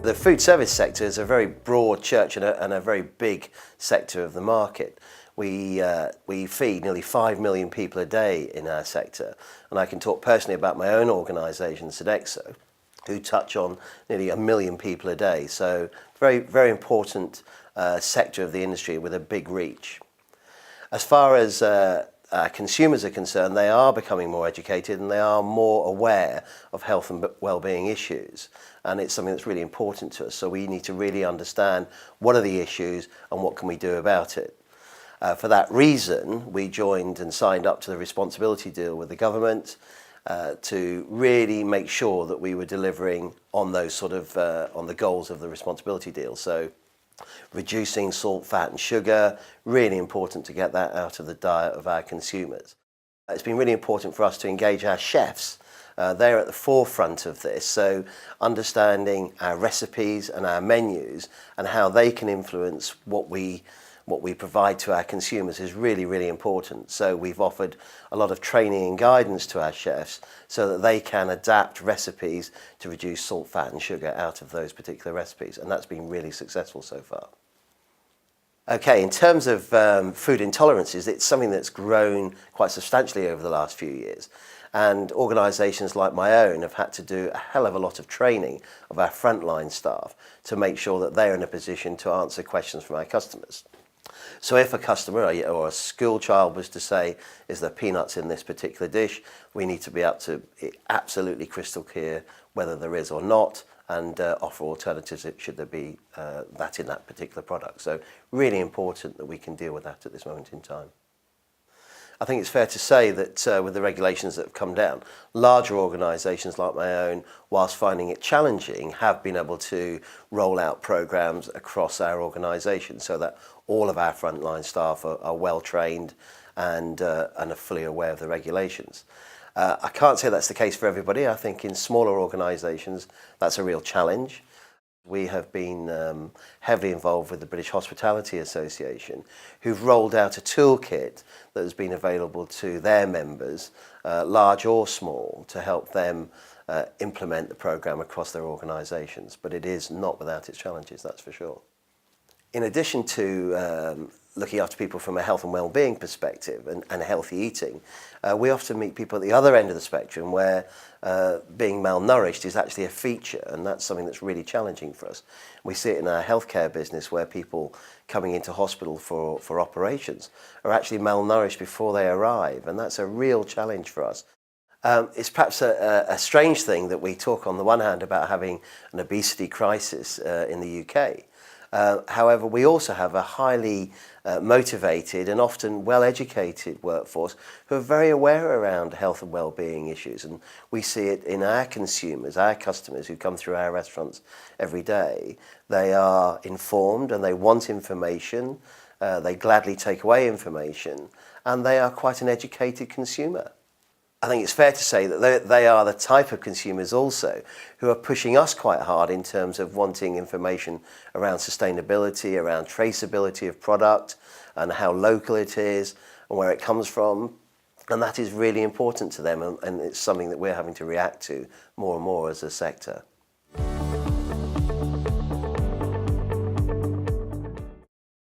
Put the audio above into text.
The food service sector is a very broad church and a very big sector of the market. We feed nearly 5 million people a day in our sector, and I can talk personally about my own organisation, Sodexo, who touch on nearly 1 million people a day. So very, very important sector of the industry with a big reach. As far as consumers are concerned, they are becoming more educated and they are more aware of health and well-being issues, and it's something that's really important to us. So we need to really understand what are the issues and what can we do about it. For that reason, we joined and signed up to the responsibility deal with the government to really make sure that we were delivering on those sort of on the goals of the responsibility deal. So reducing salt, fat and sugar, really important to get that out of the diet of our consumers. It's been really important for us to engage our chefs. They're at the forefront of this, so understanding our recipes and our menus and how they can influence what we provide to our consumers is really, really important. So we've offered a lot of training and guidance to our chefs so that they can adapt recipes to reduce salt, fat and sugar out of those particular recipes, and that's been really successful so far. Okay, in terms of food intolerances, it's something that's grown quite substantially over the last few years, and organisations like my own have had to do a hell of a lot of training of our frontline staff to make sure that they're in a position to answer questions from our customers. So if a customer or a school child was to say, is there peanuts in this particular dish, we need to be able to absolutely crystal clear whether there is or not, and offer alternatives should there be that in that particular product. So really important that we can deal with that at this moment in time. I think it's fair to say that with the regulations that have come down, larger organisations like my own, whilst finding it challenging, have been able to roll out programmes across our organisation so that all of our frontline staff are well trained and are fully aware of the regulations. I can't say that's the case for everybody. I think in smaller organisations that's a real challenge. We have been heavily involved with the British Hospitality Association, who've rolled out a toolkit that has been available to their members, large or small, to help them implement the programme across their organisations. But it is not without its challenges, that's for sure. In addition to looking after people from a health and well-being perspective and healthy eating, we often meet people at the other end of the spectrum where being malnourished is actually a feature, and that's something that's really challenging for us. We see it in our healthcare business where people coming into hospital for operations are actually malnourished before they arrive, and that's a real challenge for us. It's perhaps a strange thing that we talk on the one hand about having an obesity crisis in the UK. However, we also have a highly motivated and often well-educated workforce who are very aware around health and well-being issues, and we see it in our consumers, our customers who come through our restaurants every day. They are informed and they want information, they gladly take away information, and they are quite an educated consumer. I think it's fair to say that they are the type of consumers also who are pushing us quite hard in terms of wanting information around sustainability, around traceability of product and how local it is and where it comes from. And that is really important to them, and it's something that we're having to react to more and more as a sector.